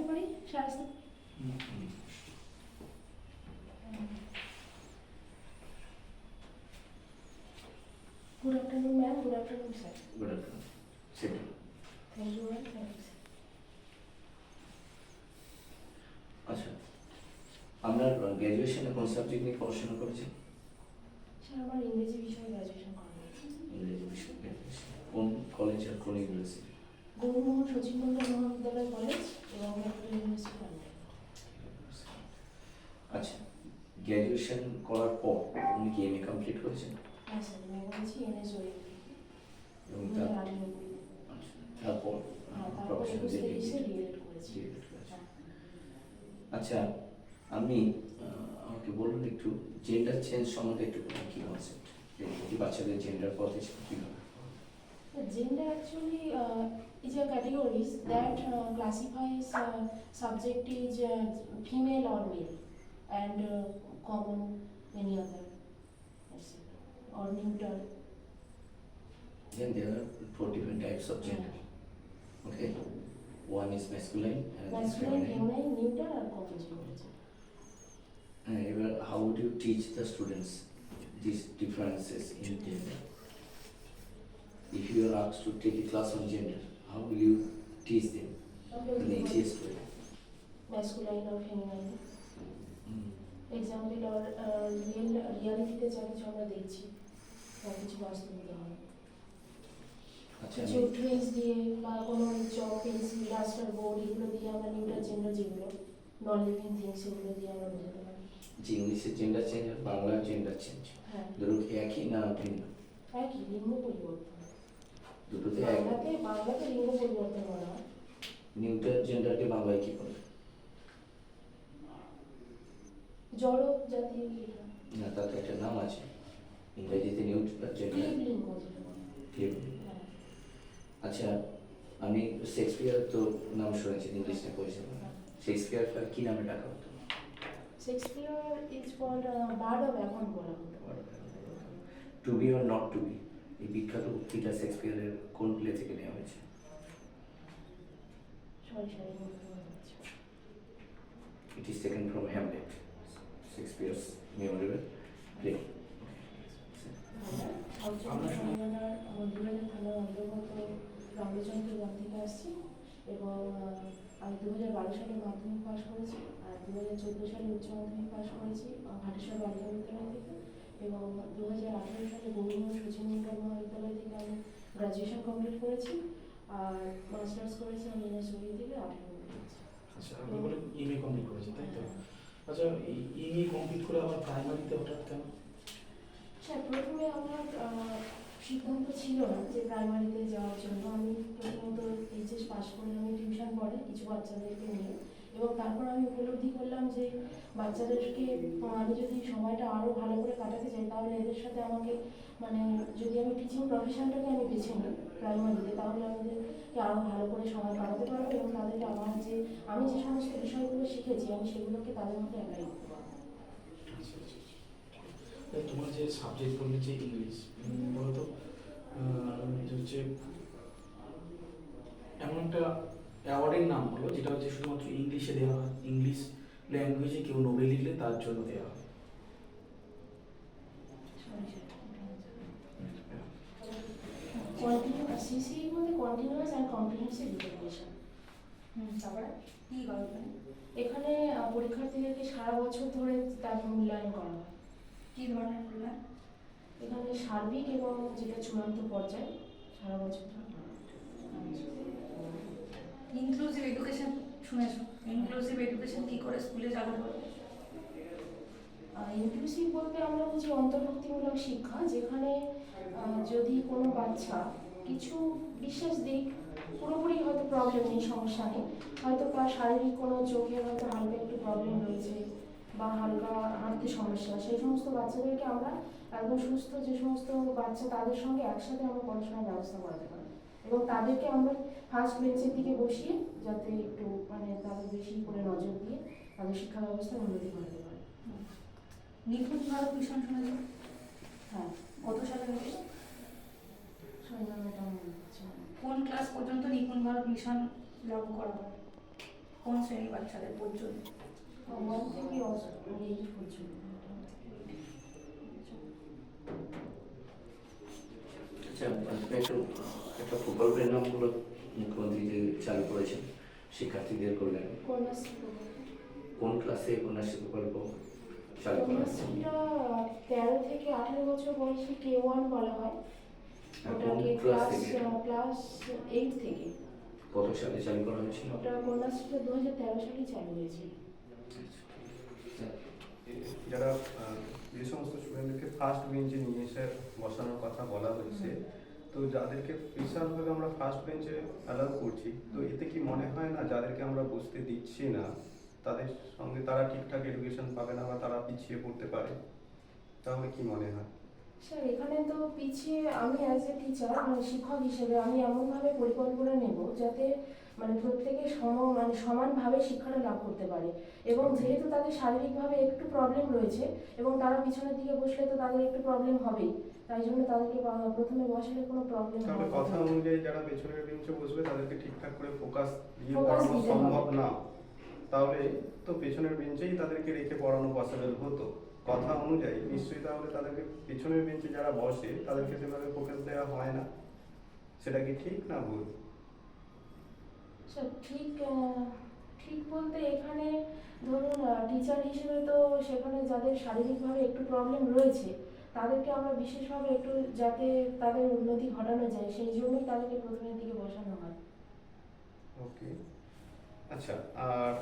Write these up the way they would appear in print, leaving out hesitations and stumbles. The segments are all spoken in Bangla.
পারি 7:30? Good afternoon, ma'am. Good afternoon, sir. Good afternoon. Sit down. Thank you, ma'am. Thank you, sir. আচ্ছা, আপনার গ্র্যাজুয়েশনে কোন সাবজেক্ট নিয়ে পড়াশোনা করেছেন? স্যার আমার ইংরেজি বিষয়ে গ্র্যাজুয়েশন করা হয়েছে। ইংরেজি বিষয়ে গ্র্যাজুয়েশন কোন কলেজ আর কোন ইউনিভার্সিটি? গৌরমোহন সচিনমন্ডল মহাবিদ্যালয় কলেজ এবং ক্যাপিটাল ইউনিভার্সিটি লন্ডন। আচ্ছা, গ্র্যাজুয়েশন করার পর উনি কি এমএ কমপ্লিট করেছেন? হ্যাঁ স্যার, আমি করেছি এনএসওই এবং 2098। আচ্ছা, তারপর তারপর প্রফেশনাল 21-23 ডিএড করেছি। আচ্ছা, আপনি আমাকে বলুন একটু জেন্ডার চেঞ্জ সম্বন্ধে একটু কি কনসেপ্ট, কি বাচ্চাদের জেন্ডার পথে কীভাবে? Gender actually is a categories that classifies subject is female or male and common any other or neuter. Then there are 4 different types of gender. Okay, one is masculine and one is Masculine, feminine. feminine, neuter or common gender. How would you teach the students these differences in gender? If you are asked to take a class on gender, how will you teach them in the easiest way? Masculine or feminine. Example or reality যা কিছু আমরা দেখছি তার কিছু বাস্তব উদাহরণ। আচ্ছা, কিছু ট্রেস দিয়ে বা কোনো চক পেন্সিল রাস্টার বোর্ড এগুলো দিয়ে আমরা নিউটার জেন্ডার যেগুলো নন লিভিং থিংস সেগুলো দিয়ে আমরা বোঝাতে পারি। যে ইংলিশের জেন্ডার চেঞ্জ আর বাংলার জেন্ডার চেঞ্জ হ্যাঁ, ধরুন একই না ভিন্ন? একই লিঙ্গ পরিবর্তন। দুটোতে বাংলাতে লিঙ্গ পরিবর্তন করা হয়। নিউটার জেন্ডারকে বাংলায় কি বলে? জড় জাতীয় না, তার তো একটা নাম আছে ইংরেজিতে নিউটার জেন্ডার। লিঙ্গ যেটা বলে। হ্যাঁ। আচ্ছা, আমি শেক্সপিয়ার তো নাম শুনেছি, ইংলিশে পড়েছেন। শেক্সপিয়ার কি নামে ডাকা হতো? Shakespeare is called bard of Avon বলা হতো। To be or not to be, এই বিখ্যাত উক্তিটা শেক্সপিয়ারের কোন প্লে থেকে নেওয়া হয়েছে? It is taken from Hamlet, Shakespeare's memorable play. মন্দিরের থানার অন্তর্গত রামচন্দ্র গ্রাম থেকে আসছি এবং আমি 2012 সালে মাধ্যমিক পাশ করেছি আর 2014 সালে উচ্চ মাধ্যমিক পাশ করেছি ঘাটেশ্বর বালিকা বিদ্যালয় থেকে এবং 2018 সালে গৌরমোহন সচিনমন্ডল মহাবিদ্যালয় থেকে আমি গ্র্যাজুয়েশন কমপ্লিট করেছি আর মাস্টার্স করেছি আমি এনএসওই থেকে 18 করেছি। আচ্ছা, আপনি বলেন এমএ কমপ্লিট করেছেন, তাই তো? আচ্ছা, এই এমএ কমপ্লিট করে আবার প্রাইমারিতে হঠাৎ কেন? স্যার, প্রথমে আমার সিদ্ধান্ত ছিল না যে প্রাইমারিতে যাওয়ার জন্য। আমি প্রথমত এইচএস পাস করে আমি টিউশন পড়াই কিছু বাচ্চাদেরকে নিয়ে এবং তারপর আমি উপলব্ধি করলাম যে বাচ্চাদেরকে আমি যদি সময়টা আরও ভালো করে কাটাতে চাই তাহলে এদের সাথে আমাকে মানে যদি আমি টিচিং প্রফেশনটাকে আমি বেছে নিই প্রাইমারিতে তাহলে আমাদেরকে আরও ভালো করে সময় কাটাতে পারবো এবং তাদেরকে আমার যে আমি যে সমস্ত বিষয়গুলো শিখেছি আমি সেগুলোকে তাদের মধ্যে অ্যাপ্লাই করতে পারবো। তোমার যে সাবজেক্ট বললে যে ইংলিশ, বলতো হচ্ছে এমন একটা অ্যাওয়ার্ডের নাম বলো যেটা হচ্ছে শুধুমাত্র ইংলিশে দেওয়া হয়, ইংলিশ ল্যাঙ্গুয়েজে কেউ নোবেল লিখলে তার জন্য দেওয়া হয়। সিসি মানে কন্টিনিউয়াস অ্যান্ড কম্প্রিহেনসিভ এডুকেশন। তারপরে কী করবেন? এখানে পরীক্ষার্থীদেরকে সারা বছর ধরে তার মূল্যায়ন করা হয়। কী ধরনের মূল্যায়ন? এখানে সার্বিক এবং যেটা চূড়ান্ত পর্যায়ে সারা বছর। ইনক্লুসিভ এডুকেশন শুনেছো? ইনক্লুসিভ এডুকেশন কী করে স্কুলে চালু করবে? ইনক্লুসিভ বলতে আমরা বুঝি অন্তর্ভুক্তিমূলক শিক্ষা, যেখানে যদি কোনো বাচ্চা কিছু বিশেষ দিক পুরোপুরি হয়তো প্রবলেম নেই, সমস্যা নেই, হয়তো তার শারীরিক কোনো চোখের হয়তো হালকা একটু প্রবলেম রয়েছে বা হালকা হাঁটতে সমস্যা, সেই সমস্ত বাচ্চাদেরকে আমরা একদম সুস্থ যে সমস্ত বাচ্চা তাদের সঙ্গে একসাথে আমরা পড়াশোনার ব্যবস্থা করাতে পারি এবং তাদেরকে আমরা ফার্স্ট বেঞ্চের দিকে বসিয়ে যাতে একটু মানে তাদের বেশি করে নজর দিয়ে তাদের শিক্ষা ব্যবস্থা উন্নতি করতে পারে। নিপুণ ভারত মিশন শুনেছ? হ্যাঁ। কত সালে হয়েছে? এটা মনে হচ্ছে কোন ক্লাস পর্যন্ত নিপুণ ভারত মিশন লাগু করা হয়? কোন শ্রেণীর বাচ্চাদের পর্যন্ত? 1 থেকে 8 পর্যন্ত। আচ্ছা, আপনি একটা প্রকল্পের নামগুলো মুখ্যমন্ত্রী যে চালু করেছেন শিক্ষার্থীদের কল্যাণে, কন্যাশ্রী কোন ক্লাসে কন্যাশ্রী প্রকল্প চালু করা হয়েছে? কন্যাশ্রীটা 13 থেকে 18 বছর বয়সী K1 বলা হয়। আর কোন ওটাকে ক্লাস ক্লাস থেকে? 8 থেকে। কত সালে চালু করা হয়েছিল? ওটা কন্যাশ্রীটা 2013 সালে চালু হয়েছে। যারা যে সমস্ত স্টুডেন্টদেরকে ফার্স্ট বেঞ্চে নিয়ে এসে বসানোর কথা বলা হয়েছে, তো যাদেরকে স্পেশালভাবে আমরা ফার্স্ট বেঞ্চে অ্যালাউ করছি, তো এতে কি মনে হয় না যাদেরকে আমরা বসতে দিচ্ছি না তাদের সঙ্গে তারা ঠিকঠাক এডুকেশন পাবে না বা তারা পিছিয়ে পড়তে পারে? তাহলে কি মনে হয়? স্যার এখানে তো পিছিয়ে আমি অ্যাজ এ টিচার মানে শিক্ষক হিসেবে আমি এমনভাবে পরিকল্পনা নেব যাতে মানে প্রত্যেকে সমানভাবে শিক্ষাটা লাভ করতে পারে, এবং যেহেতু তাদের শারীরিকভাবে একটু প্রবলেম রয়েছে এবং তারা পিছনের দিকে বসলে তো তাদের একটু প্রবলেম হবেই, তাই জন্য তাদেরকে প্রথমে বসালে কোনো প্রবলেম হবে তাহলে না। কথা অনুযায়ী যারা পেছনের বেঞ্চে বসবে তাদেরকে ঠিকঠাক করে ফোকাস দিয়ে Focus পড়ানো দিতে সম্ভব হবে। না, তাহলে তো পেছনের বেঞ্চেই তাদেরকে রেখে পড়ানো পসিবল হতো। কথা অনুযায়ী নিশ্চয়ই তাহলে তাদেরকে পেছনের বেঞ্চে যারা বসে তাদেরকে সেভাবে ফোকাস দেওয়া হয় না, সেটা কি ঠিক না ভুল? স্যার ঠিক বলতে এখানে ধরুন টিচার হিসেবে তো সেখানে যাদের শারীরিকভাবে একটু প্রবলেম রয়েছে তাদেরকে আমরা বিশেষভাবে একটু যাতে তাদের উন্নতি ঘটানো যায় সেই জন্যই তাদেরকে প্রথমের দিকে বসানো হয়। ওকে, আচ্ছা। আর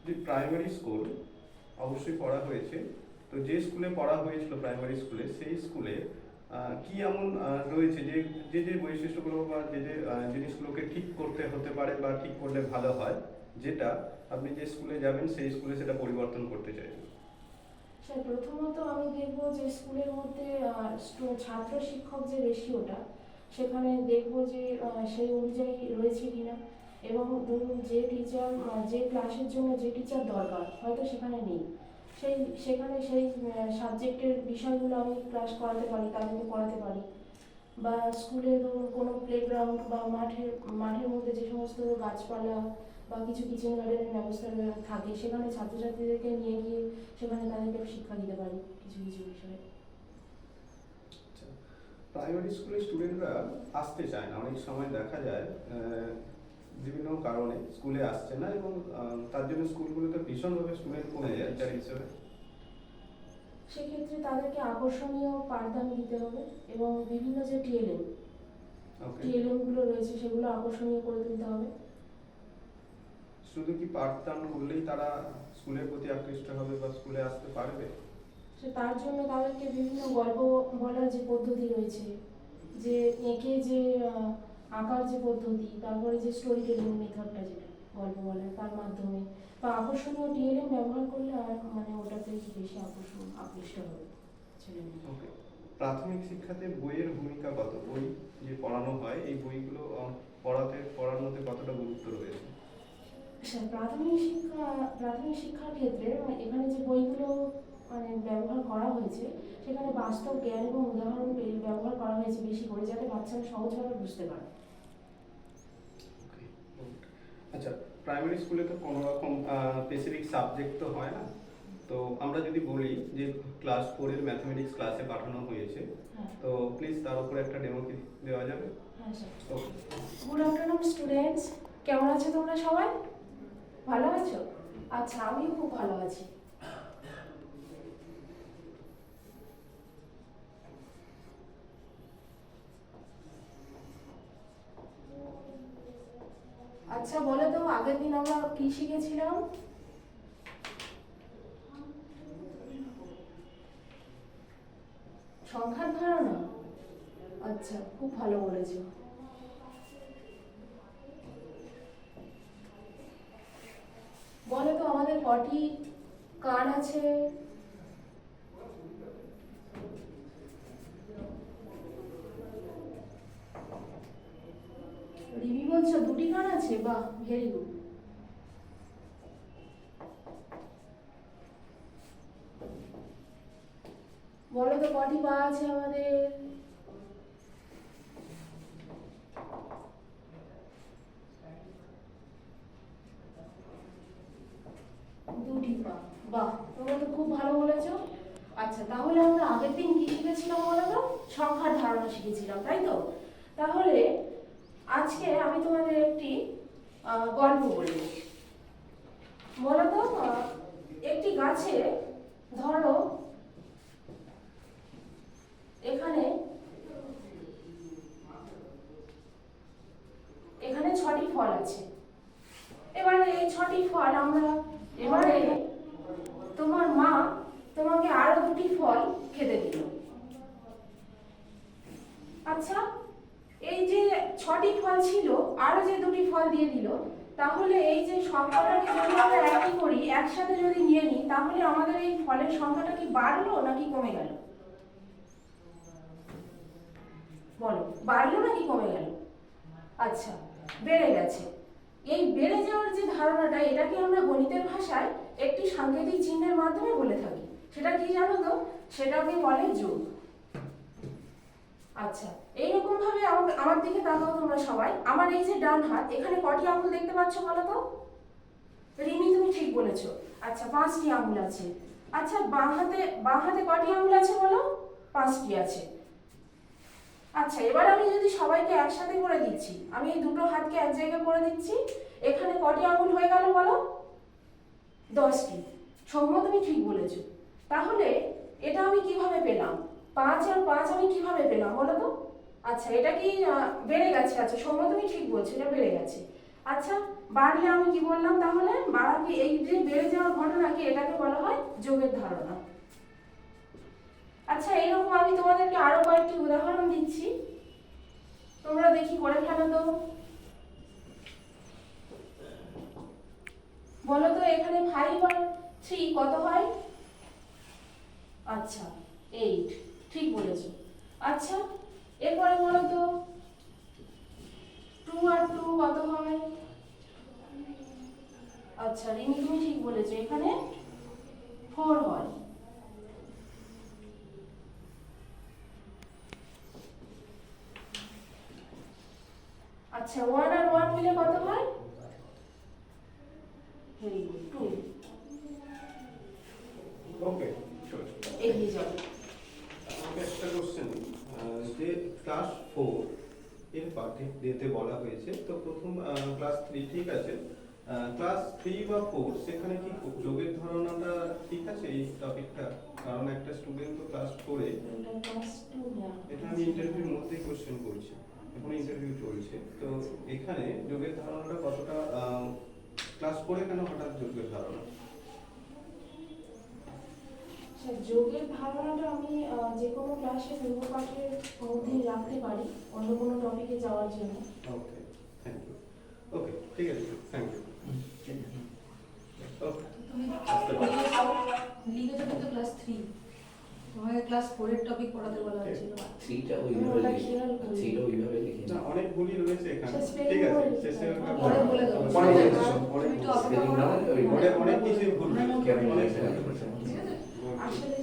যে প্রাইমারি স্কুল অবশ্যই পড়া হয়েছে, তো যে স্কুলে পড়া হয়েছিল প্রাইমারি স্কুলে সেই স্কুলে কি এমন রয়েছে যে যে যে বৈশিষ্ট্যগুলো বা যে যে জিনিসগুলোকে ঠিক করতে হতে পারে বা ঠিক করলে ভালো হয়, যেটা আপনি যে স্কুলে যাবেন সেই স্কুলে সেটা পরিবর্তন করতে চাইবেন? স্যার প্রথমত আমি দেখব যে স্কুলের মধ্যে ছাত্র শিক্ষক যে রেশিওটা সেখানে দেখব যে সেই অনুযায়ী রয়েছে কিনা, এবং ধরুন যে টিচার যে ক্লাসের জন্য যে টিচার দরকার হয়তো সেখানে নেই, সেখানে সেই সাবজেক্টের বিষয়গুলো আমি ক্লাস করাতে পারি, তাদেরকে পড়াতে পারি। বা স্কুলে ধরুন কোনো প্লেগ্রাউন্ড বা মাঠের মধ্যে যে সমস্ত গাছপালা বা কিছু কিচেন গার্ডেনের ব্যবস্থা থাকে সেখানে ছাত্রছাত্রীদেরকে নিয়ে গিয়ে সেখানে তাদেরকে শিক্ষা দিতে পারি কিছু কিছু বিষয়ে। প্রাইমারি স্কুলের স্টুডেন্টরা আসতে চায় না, অনেক সময় দেখা যায় বিভিন্ন কারণে স্কুলে আসছে না, এবং তার জন্য স্কুলগুলোতে ভীষণভাবে স্টুডেন্ট কমে যায় টিচার হিসেবে। সেক্ষেত্রে তাদেরকে আকর্ষণীয় পাঠদান দিতে হবে এবং বিভিন্ন যে ওকে, টিএলএমগুলো রয়েছে সেগুলো আকর্ষণীয় করে তুলতে হবে। শুধু কি পাঠদান করলেই তারা স্কুলের প্রতি আকৃষ্ট হবে বা স্কুলে আসতে পারবে? তার জন্য তাদেরকে বিভিন্ন গল্প বলার যে পদ্ধতি রয়েছে, যে এঁকে যে আঁকার যে পদ্ধতি, তারপরে যে স্টোরি টেলিং মেথডটা যেটা গল্প বলার তার মাধ্যমে বা আকর্ষণীয় টিএলএম ব্যবহার করলে আর ওটাতে বেশি আকৃষ্ট হবে ছেলেমেয়েরা। ওকে, প্রাথমিক শিক্ষাতে বইয়ের ভূমিকা কত? বই যে পড়ানো হয় এই বইগুলো পড়ানোতে কতটা গুরুত্ব রয়েছে? স্যার প্রাথমিক শিক্ষার ক্ষেত্রে এখানে যে বইগুলো ব্যবহার করা হয়েছে সেখানে বাস্তব জ্ঞান এবং উদাহরণ ব্যবহার করা হয়েছে বেশি করে, যাতে বাচ্চারা সহজভাবে বুঝতে পারে। আচ্ছা, প্রাইমারি স্কুলে তো কোনো রকম স্পেসিফিক সাবজেক্ট তো হয় না, তো আমরা যদি বলি যে ক্লাস 4-এর ম্যাথমেটিক্স ক্লাসে পাঠানো হয়েছে, হ্যাঁ তো প্লিজ তার উপরে একটা ডেমো কি দেওয়া যাবে? হ্যাঁ স্যার। ওকে, গুড আফটারনুন স্টুডেন্টস, কেমন আছো তোমরা সবাই? ভালো আছো? আচ্ছা, আমিও খুব ভালো আছি। আচ্ছা বলো তো আগের দিন আমরা কি শিখেছিলাম? সংখ্যার ধারণা। আচ্ছা, খুব ভালো বলেছো। বলো তো আমাদের কটি কান আছে? রিমি বলছো 2টি কান আছে, বাহ ভেরি গুড। বলো তো কটি পা আছে আমাদের? সংখ্যার ধারণা শিখেছিলাম, তাই তো? তাহলে আজকে আমি তোমাদের একটি গল্প বলি। বলতো একটি গাছে ধরো এখানে 6টি ফল আছে। এবারে এই 6টি ফল এবারে তোমার মা তোমাকে আরো 2টি ফল খেতে দিল। আচ্ছা, এই যে 6টি ফল ছিল, আরো যে 2টি ফল দিয়ে দিল, তাহলে এই যে সংখ্যাটাকে যদি আমরা একই করি, একসাথে যদি নিয়ে নিই, তাহলে আমাদের এই ফলের সংখ্যাটা কি বাড়লো নাকি কমে গেল? বলো, বাড়লো নাকি কমে গেল? আচ্ছা, বেড়ে গেছে। এই বেড়ে যাওয়ার যে ধারণাটা, এটাকে আমরা গণিতের ভাষায় একটি সাংকেতিক চিহ্নের মাধ্যমে বলে থাকি। সেটা কি জানো তো? সেটাকে বলে যোগ। আচ্ছা, এইরকম ভাবে আমার দিকে তাকাও তোমরা সবাই। আমার এই যে ডান হাত, এখানে কটি আঙুল দেখতে পাচ্ছ বলো তো? রিমি, তুমি ঠিক বলেছো। আচ্ছা, 5টি আঙুল আছে। আচ্ছা, বাঁ হাতে কটি আঙুল আছে বলো? 5টি আছে। আচ্ছা, এবার আমি যদি সবাইকে একসাথে করে দিচ্ছি, আমি এই দুটো হাতকে এক জায়গায় করে দিচ্ছি, এখানে কটি আঙুল হয়ে গেল বলো? 10টি। সৌম্য, তুমি ঠিক বলেছো। তাহলে এটা আমি কিভাবে পেলাম? 5 আর 5 আমি কিভাবে পেলাম বলো তো? আচ্ছা, এটা কি বেড়ে গেছে? আচ্ছা সৌম্য, তুমি ঠিক বলছো, এটা বেড়ে গেছে। আচ্ছা, বাড়লে আমি কি বললাম তাহলে? বাড়াকে, এই যে বেড়ে যাওয়ার ঘটনাকে, এটাকে বলা হয় যোগের ধারণা। আচ্ছা, এইরকম আমি তোমাদেরকে আরো কয়েকটি উদাহরণ দিচ্ছি, তোমরা দেখি করে ফেলো তো। বলো তো এখানে 5 আর 3 কত হয়? আচ্ছা, 8, ঠিক বলেছো। আচ্ছা, এরপরে বলো তো 2 আর 2 কত হবে? আচ্ছা রিমি, তুমি ঠিক বলেছো, এখানে 4 হয়। আচ্ছা, 1 আর 1 মিলে কত হয়? Very good, 2। ওকে, এগিয়ে যাও। আমাকে একটা কোশ্চেন, যে ক্লাস 4 এর পাঠে দিতে বলা হয়েছে, তো প্রথম ক্লাস 3 ঠিক আছে, ক্লাস 3 বা 4 সেখানে কি যোগের ধারণাটা ঠিক আছে এই টপিকটা? কারণ একটা স্টুডেন্ট তো ক্লাস 4 এ, এটা ক্লাস 2 না, এটা আমি ইন্টারভিউর মধ্যেই কোশ্চেন করছি, এখন ইন্টারভিউ চলছে, তো এখানে যোগের ধারণাটা কতটা ক্লাস 4 এ কেন হঠাৎ যোগের ধারণা? যোগের ধারণাটা আমি যে কোনো ক্লাসে পূর্বপাঠের মধ্যেই রাখতে পারি, অন্য কোনো টপিকে যাওয়ার জন্য। ওকে, থ্যাংক ইউ। ওকে, ঠিক আছে, থ্যাংক ইউ। ওকে, তুমি লিখেছো কিন্তু ক্লাস 3, তোমাকে ক্লাস 4 এর টপিক পড়াতে বলা হয়েছিল। 3টা ওটা ওইভাবে খেয়াল করি। 3টা ওইভাবে লিখে না, অনেক ভুলই রয়েছে এখানে, সে spelling ঠিক আছে, বলে শেষে দিতে হবে। পরে বলে দেবো। পরে বলে দেবো, পরে তুমি একটু অপেক্ষা spelling করো। না, ওই অনেক কিছুই ভুল, অনেক অনেক ভুল। আসলে